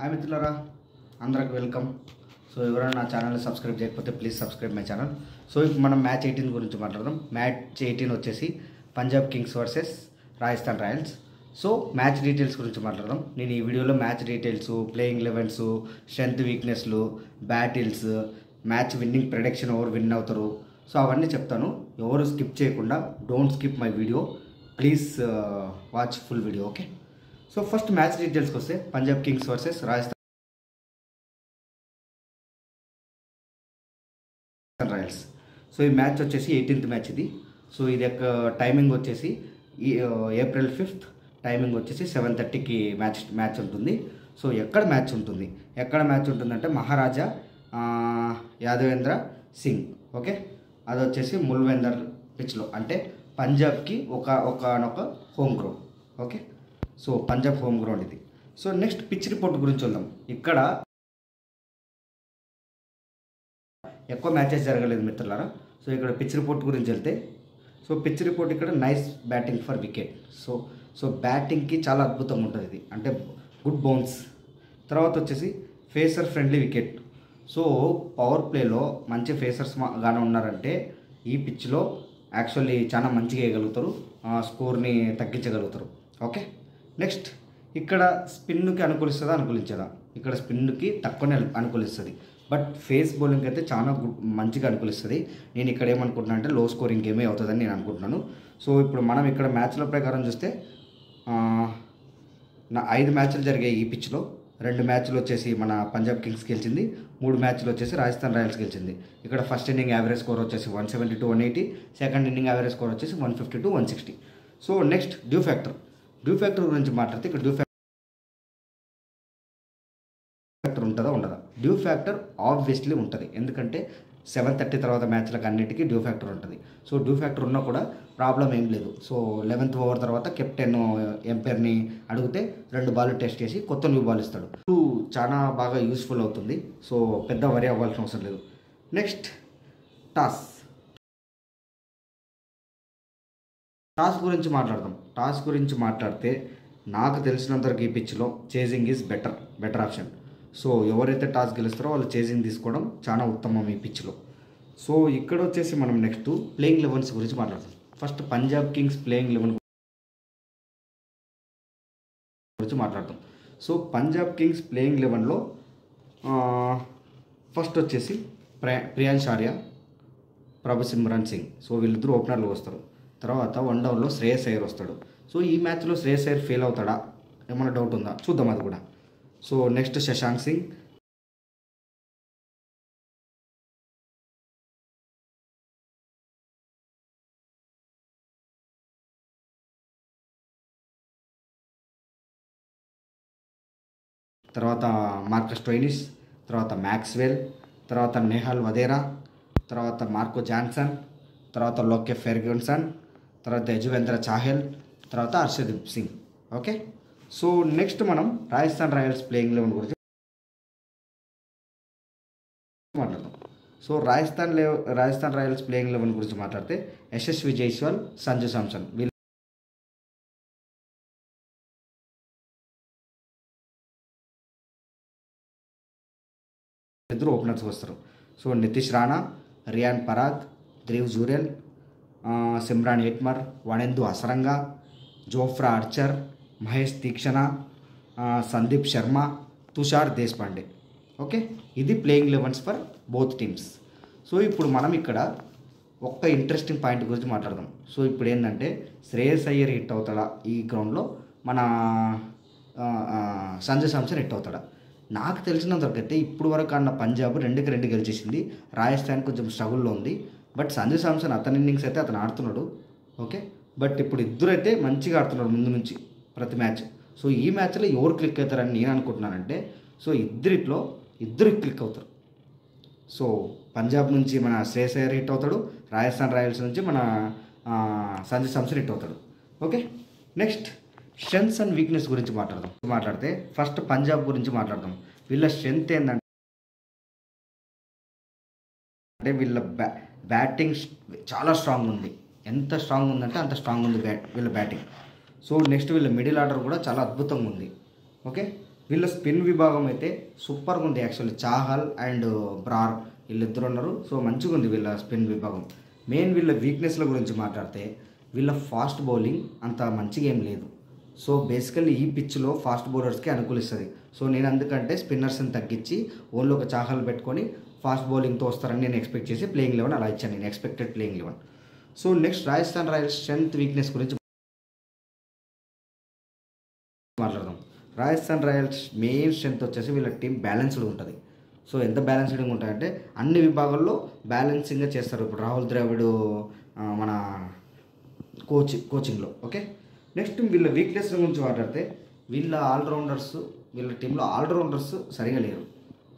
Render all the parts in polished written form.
Hi మిత్రులారా, అందరికి welcome. So ఎవరైనా నా ఛానల్ని సబ్స్క్రైబ్ చేయకపోతే please subscribe my channel. So ఇప్పుడు మనం మ్యాచ్ 18 గురించి మాట్లాడదాం. మ్యాచ్ 18 వచ్చేసి Punjab Kings versus Rajasthan Royals. So match details గురించి మాట్లాడదాం. నేను ఈ వీడియోలో match details, playing elevens, strength వీక్నెస్లు, బ్యాటిల్స్, మ్యాచ్ విన్నింగ్ ప్రెడిక్షన్, ఎవరు విన్ అవుతారు, సో అవన్నీ చెప్తాను. ఎవరు స్కిప్ చేయకుండా, don't skip my video, please watch full video. Okay. So first match డీటెయిల్స్కి వస్తే Punjab Kings versus Rajasthan Royals. So ఈ మ్యాచ్ వచ్చేసి 18th మ్యాచ్ ఇది. సో ఇది యొక్క టైమింగ్ వచ్చేసి ఏప్రిల్ 5th, టైమింగ్ వచ్చేసి 7:30కి మ్యాచ్ ఉంటుంది. సో ఎక్కడ మ్యాచ్ ఉంటుందంటే మహారాజా యాదవేంద్ర సింగ్, ఓకే, అది వచ్చేసి ముల్వెందర్ పిచ్లో, అంటే పంజాబ్కి ఒకనొక home ground. Okay. So Punjab home ground ఇది. సో నెక్స్ట్ పిచ్ రిపోర్ట్ గురించి వెళ్దాం. ఇక్కడ ఎక్కువ మ్యాచెస్ జరగలేదు మిత్రులారా. సో ఇక్కడ పిచ్ రిపోర్ట్ గురించి వెళ్తే, సో పిచ్ రిపోర్ట్ ఇక్కడ nice batting for wicket. So బ్యాటింగ్కి చాలా అద్భుతంగా ఉంటుంది ఇది, అంటే గుడ్ బౌన్స్. తర్వాత వచ్చేసి pacer friendly wicket. So power ప్లేలో మంచి ఫేసర్స్ గానే ఉన్నారంటే ఈ పిచ్లో యాక్చువల్లీ చాలా మంచిగా వేయగలుగుతారు, స్కోర్ని తగ్గించగలుగుతారు. ఓకే. నెక్స్ట్ ఇక్కడ స్పిన్కి అనుకూలించదా? ఇక్కడ స్పిన్కి తక్కువనే అనుకూలిస్తుంది, బట్ ఫేస్ బౌలింగ్ అయితే చాలా మంచిగా అనుకూలిస్తుంది. నేను ఇక్కడ ఏమనుకుంటున్నాను అంటే లో స్కోరింగ్ గేమే అవుతుందని నేను అనుకుంటున్నాను. సో ఇప్పుడు మనం ఇక్కడ మ్యాచ్ల ప్రకారం చూస్తే 5 మ్యాచ్లు జరిగాయి ఈ పిచ్లో. 2 మ్యాచ్లు వచ్చేసి మన పంజాబ్ కింగ్స్ గెలిచింది, 3 మ్యాచ్లు వచ్చేసి రాజస్థాన్ రాయల్స్ గెలిచింది. ఇక్కడ ఫస్ట్ ఇన్నింగ్ యావరేజ్ స్కోర్ వచ్చేసి 170-180, సెకండ్ ఇన్నింగ్ యావరేజ్ స్కోర్ వచ్చేసి 150-160. సో నెక్స్ట్ డ్యూ ఫ్యాక్టర్ గురించి మాట్లాడితే, ఇక్కడ డ్యూ ఫ్యాక్టర్ ఉంటుందా ఉండదా? డ్యూ ఫ్యాక్టర్ ఆబ్వియస్లీ ఉంటుంది, ఎందుకంటే 7:30 తర్వాత మ్యాచ్లకు అన్నిటికీ డ్యూ ఫ్యాక్టర్ ఉంటుంది. సో డ్యూ ఫ్యాక్టర్ ఉన్నా కూడా ప్రాబ్లం ఏం లేదు. సో 11th ఓవర్ తర్వాత కెప్టెన్ ఎంపైర్ని అడిగితే 2 బాల్ టెస్ట్ చేసి కొత్త న్యూ బాల్ ఇస్తాడు. చాలా బాగా యూస్ఫుల్ అవుతుంది. సో పెద్ద వరి అవ్వాల్సిన అవసరం లేదు. నెక్స్ట్ టాస్ గురించి మాట్లాడితే నాకు తెలిసినంతవరకు ఈ పిచ్లో chasing is better option. So ఎవరైతే టాస్ గెలుస్తారో వాళ్ళు చేజింగ్ తీసుకోవడం చాలా ఉత్తమం ఈ పిచ్లో. సో ఇక్కడ వచ్చేసి మనం నెక్స్ట్ ప్లేయింగ్ లెవెన్స్ గురించి మాట్లాడతాం. First Punjab Kings playing eleven గురించి మాట్లాడతాం. సో పంజాబ్ కింగ్స్ ప్లేయింగ్ లెవెన్లో ఫస్ట్ వచ్చేసి ప్రియాంశ్ ఆర్య, ప్రభసిమ్రన్ సింగ్. సో వీళ్ళిద్దరూ ఓపెనర్లు వస్తారు. తర్వాత 1 డౌన్లో శ్రేయస్ అయ్యర్ వస్తాడు. సో ఈ మ్యాచ్లో శ్రేయస్ అయ్యర్ ఫెయిల్ అవుతాడా, ఏమైనా డౌట్ ఉందా? చూద్దాం అది కూడా. సో నెక్స్ట్ శశాంక్ సింగ్, తర్వాత మార్కస్ స్టోయినిస్, తర్వాత మ్యాక్స్వెల్, తర్వాత నెహాల్ వదేరా, తర్వాత మార్కో జాన్సన్, తర్వాత లోకే ఫెర్గ్యూసన్, తర్వాత యజువేంద్ర చాహెల్, తర్వాత Harshdeep Singh. Okay. So next మనం రాజస్థాన్ రాయల్స్ ప్లేయింగ్ లెవెన్ గురించి మాట్లాడదాం. So Rajasthan Royals playing eleven గురించి మాట్లాడితే యశస్వి జైస్వాల్, సంజు శాంసన్ వీళ్ళిద్దరూ ఓపెనర్స్ వస్తారు. So Nitish Rana, Riyan Parag, Dhruv Jurel, Shimron Hetmyer, Wanindu Hasaranga, Jofra Archer, Maheesh Theekshana, Sandeep Sharma, Tushar Deshpande. Okay. ఇది playing elevens for both teams. So ఇప్పుడు మనం ఇక్కడ ఒక్క ఇంట్రెస్టింగ్ పాయింట్ గురించి మాట్లాడదాం. సో ఇప్పుడు ఏంటంటే శ్రేయస్ అయ్యర్ హిట్ అవుతాడా ఈ గ్రౌండ్లో, మన సంజు శాంసన్ హిట్ అవుతాడా? నాకు తెలిసినంతవరకైతే ఇప్పుడు వరకు ఆడిన పంజాబ్ 2-2 గెలిచేసింది. రాజస్థాన్ కొంచెం స్ట్రగుల్లో ఉంది, బట్ సంజు శాంసన్ అతని ఇన్నింగ్స్ అయితే అతను ఆడుతున్నాడు. ఓకే. బట్ ఇప్పుడు ఇద్దరు అయితే మంచిగా ఆడుతున్నారు ముందు నుంచి ప్రతి మ్యాచ్. సో ఈ మ్యాచ్లో ఎవరు క్లిక్ అవుతారని నేను అనుకుంటున్నానంటే, సో ఇద్దరు క్లిక్ అవుతారు. సో పంజాబ్ నుంచి మన శ్రేయస్ అయ్యర్ హిట్ అవుతాడు, రాజస్థాన్ రాయల్స్ నుంచి మన సంజు శాంసన్ హిట్ అవుతాడు. Okay. Next strengths and weakness గురించి మాట్లాడితే ఫస్ట్ పంజాబ్ గురించి మాట్లాడదాం. వీళ్ళ స్ట్రెంత్ ఏంటంటే వీళ్ళ బ్యాటింగ్ చాలా స్ట్రాంగ్ ఉంది. ఎంత స్ట్రాంగ్ ఉందంటే అంత స్ట్రాంగ్ ఉంది వీళ్ళ బ్యాటింగ్. సో నెక్స్ట్ వీళ్ళ మిడిల్ ఆర్డర్ కూడా చాలా అద్భుతంగా ఉంది. ఓకే. వీళ్ళ స్పిన్ విభాగం అయితే సూపర్గా ఉంది. యాక్చువల్లీ చాహల్ అండ్ బ్రార్ వీళ్ళిద్దరు ఉన్నారు. సో మంచిగా ఉంది వీళ్ళ స్పిన్ విభాగం. మెయిన్ వీళ్ళ వీక్నెస్ల గురించి మాట్లాడితే వీళ్ళ ఫాస్ట్ బౌలింగ్ అంత మంచిగా ఏం లేదు. సో బేసికల్లీ ఈ పిచ్లో ఫాస్ట్ బౌలర్స్కి అనుకూలిస్తుంది. సో నేను అందుకంటే స్పిన్నర్స్ని తగ్గించి ఓన్లీ ఒక చాహల్ పెట్టుకొని ఫాస్ట్ బౌలింగ్తో వస్తారని నేను ఎక్స్పెక్ట్ చేసి ప్లేయింగ్ 11 అలా ఇచ్చాను, నేను expected playing 11. So next Rajasthan Royals strength weakness గురించి మాట్లాడదాం. రాజస్థాన్ రాయల్స్ మెయిన్ స్ట్రెంత్ వచ్చేసి వీళ్ళ టీం బ్యాలెన్స్డ్ ఉంటుంది. సో ఎంత బ్యాలెన్స్డ్గా ఉంటాయంటే అన్ని విభాగాల్లో బ్యాలెన్సింగ్గా చేస్తారు. ఇప్పుడు రాహుల్ ద్రావిడ్ మన కోచింగ్లో. ఓకే, నెక్స్ట్ వీళ్ళ వీక్నెస్ గురించి మాట్లాడితే వీళ్ళ టీంలో ఆల్రౌండర్స్ సరిగా లేరు.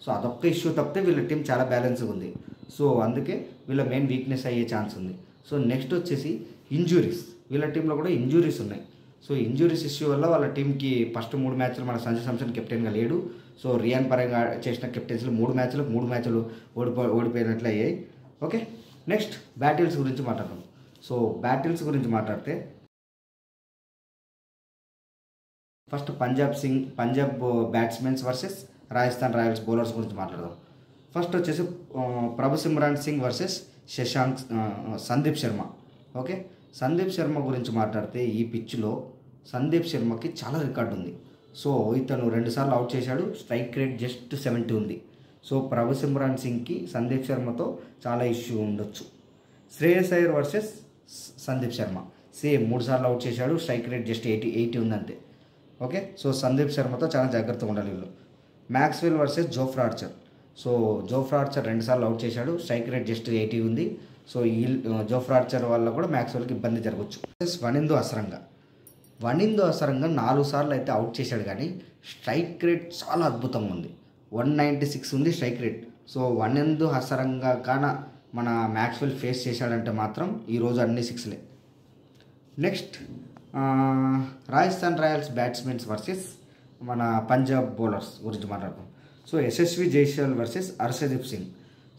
సో అదొక్క ఇష్యూ తప్పితే వీళ్ళ టీం చాలా బ్యాలెన్స్గా ఉంది. సో అందుకే వీళ్ళ మెయిన్ వీక్నెస్ అయ్యే ఛాన్స్ ఉంది. సో నెక్స్ట్ వచ్చేసి ఇంజురీస్. వీళ్ళ టీంలో కూడా ఇంజురీస్ ఉన్నాయి. సో ఇంజురీస్ ఇష్యూ వల్ల వాళ్ళ టీంకి ఫస్ట్ 3 మ్యాచ్లు మన సంజు శాంసన్ కెప్టెన్గా లేడు. సో రియాన్ పరంగా చేసిన కెప్టెన్సీలో 3 మ్యాచ్లు ఓడిపోయినట్లు అయ్యాయి. ఓకే, నెక్స్ట్ బ్యాటిల్స్ గురించి మాట్లాడదాం. సో బ్యాటిల్స్ గురించి మాట్లాడితే first Punjab batsmen versus Rajasthan Royals bowlers గురించి మాట్లాడదాం. ఫస్ట్ వచ్చేసి ప్రభుసిమ్రాన్ సింగ్ వర్సెస్ సందీప్ శర్మ. ఓకే, సందీప్ శర్మ గురించి మాట్లాడితే ఈ పిచ్లో సందీప్ శర్మకి చాలా రికార్డు ఉంది. సో ఇతను 2 సార్లు అవుట్ చేశాడు, స్ట్రైక్ రేట్ జస్ట్ 70 ఉంది. సో ప్రభుసిమ్రాన్ సింగ్కి సందీప్ శర్మతో చాలా ఇష్యూ ఉండొచ్చు. శ్రేయస్ అయ్యర్ వర్సెస్ సందీప్ శర్మ సేమ్ 3 సార్లు అవుట్ చేశాడు, స్ట్రైక్ రేట్ జస్ట్ 80 ఉంది అంతే. ఓకే, సో సందీప్ శర్మతో చాలా జాగ్రత్తగా ఉండాలి వీళ్ళు. Maxwell versus Jofra Archer. So Jofra Archer 2 సార్లు అవుట్ చేశాడు, స్ట్రైక్ రేట్ జస్ట్ 80 ఉంది. సో ఈ జోఫ్రా ఆర్చర్ వల్ల కూడా మ్యాక్స్వెల్కి ఇబ్బంది జరగవచ్చు. వనిందు అసరంగా 4 సార్లు అయితే అవుట్ చేశాడు, కానీ స్ట్రైక్ రేట్ చాలా అద్భుతంగా ఉంది. 196 ఉంది strike rate. So Wanindu Hasaranga కాన మన మ్యాక్స్వెల్ ఫేస్ చేశాడంటే మాత్రం ఈరోజు అన్ని 6లే. Next Rajasthan Royals batsmens versus మన పంజాబ్ బౌలర్స్ గురించి మాట్లాడతాం. So Yashasvi Jaiswal versus Harshdeep Singh.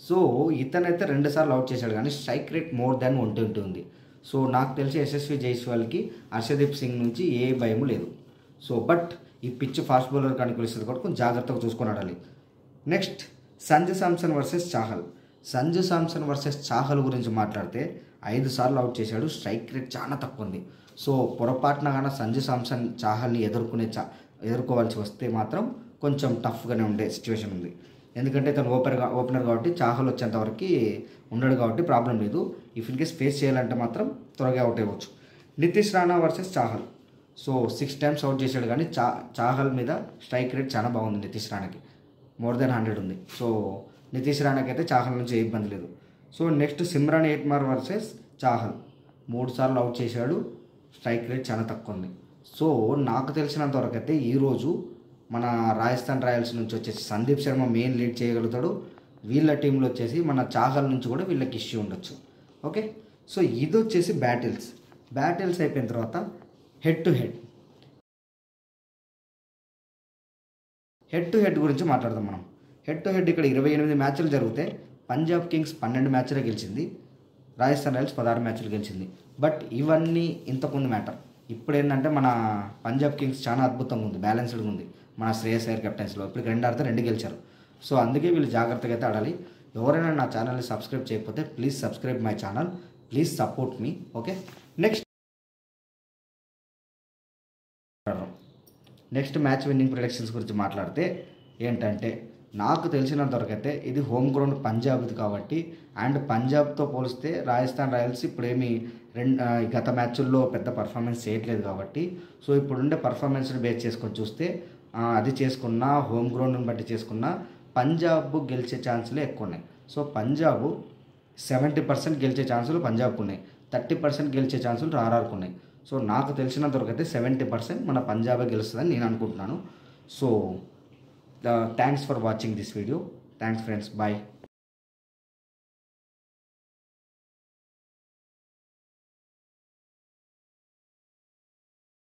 So ఇతనైతే 2 సార్లు అవుట్ చేశాడు, కానీ స్ట్రైక్ రేట్ మోర్ దాన్ 120 ఉంది. సో నాకు తెలిసి యశస్వి జైస్వాల్కి హర్షదీప్ సింగ్ నుంచి ఏ భయము లేదు. సో బట్ ఈ పిచ్ ఫాస్ట్ బౌలర్కి అనుకూలిస్తుంది కాబట్టి కొంచెం జాగ్రత్తగా చూసుకొని ఆడాలి. నెక్స్ట్ సంజు శాంసన్ వర్సెస్ చాహల్ గురించి మాట్లాడితే 5 సార్లు అవుట్ చేశాడు, స్ట్రైక్ రేట్ చాలా తక్కువ ఉంది. సో పొరపాటున కానీ సంజు శాంసన్ చాహల్ని ఎదుర్కోవాల్సి వస్తే మాత్రం కొంచెం టఫ్గానే ఉండే సిచ్యువేషన్ ఉంది. ఎందుకంటే తను ఓపెనర్ కాబట్టి చాహల్ వచ్చేంతవరకు ఉండడు కాబట్టి ప్రాబ్లం లేదు. ఇఫ్ ఇన్ కేస్ ఫేస్ చేయాలంటే మాత్రం త్వరగా అవుట్ అవ్వచ్చు. Nitish Rana versus Chahal. So 6 times out చేశాడు, కానీ చాహల్ మీద స్ట్రైక్ రేట్ చాలా బాగుంది. నితీష్ రాణాకి మోర్ దెన్ 100 ఉంది. సో నితీష్ రాణాకి అయితే చాహల్ నుంచి ఏ ఇబ్బంది లేదు. So next Shimron Hetmyer versus Chahal. 3 సార్లు అవుట్ చేశాడు, స్ట్రైక్ రేట్ చాలా తక్కువ ఉంది. సో నాకు తెలిసినంత వరకు అయితే ఈరోజు మన రాజస్థాన్ రాయల్స్ నుంచి వచ్చేసి సందీప్ శర్మ మెయిన్ లీడ్ చేయగలుగుతాడు. వీళ్ళ టీంలో వచ్చేసి మన చాహల్ నుంచి కూడా వీళ్ళకి ఇష్యూ ఉండొచ్చు. ఓకే, సో ఇది వచ్చేసి బ్యాటిల్స్ అయిపోయిన తర్వాత హెడ్ టు హెడ్ గురించి మాట్లాడదాం మనం. హెడ్ టు హెడ్ ఇక్కడ 28 మ్యాచ్లు జరిగితే పంజాబ్ కింగ్స్ 12 మ్యాచ్లే గెలిచింది, రాజస్థాన్ రాయల్స్ 16 మ్యాచ్లు గెలిచింది. బట్ ఇవన్నీ ఇంతకుముందు మ్యాటర్. ఇప్పుడు ఏంటంటే మన పంజాబ్ కింగ్స్ చాలా అద్భుతంగా ఉంది, బ్యాలెన్స్డ్గా ఉంది మన శ్రేయస్ అయ్యర్ కెప్టెన్సీలో. ఇప్పుడు 2 ఆడితే 2 గెలిచారు. సో అందుకే వీళ్ళు జాగ్రత్తగా అయితే ఆడాలి. ఎవరైనా నా ఛానల్ని సబ్స్క్రైబ్ చేయకపోతే please subscribe my channel, please support me. Okay, next match winning predictions గురించి మాట్లాడితే ఏంటంటే నాకు తెలిసినంతవరకు అయితే ఇది హోమ్ గ్రౌండ్ పంజాబ్ది కాబట్టి, అండ్ పంజాబ్తో పోలిస్తే రాజస్థాన్ రాయల్స్ ఇప్పుడేమి గత మ్యాచ్ల్లో పెద్ద పర్ఫార్మెన్స్ చేయట్లేదు కాబట్టి, సో ఇప్పుడుండే పర్ఫార్మెన్స్ని బేస్ చేసుకొని చూస్తే అది చేసుకున్న హోమ్ గ్రౌండ్ని బట్టి చేసుకున్న పంజాబ్ గెలిచే ఛాన్సులే ఎక్కువ ఉన్నాయి. సో పంజాబ్ 70% గెలిచే ఛాన్సులు పంజాబ్కు ఉన్నాయి, 30% గెలిచే ఛాన్సులు ఆర్ఆర్కు ఉన్నాయి. సో నాకు తెలిసినంతవరకు అయితే 70% మన పంజాబే గెలుస్తుందని నేను అనుకుంటున్నాను. So thanks for watching this video. Thanks friends, bye.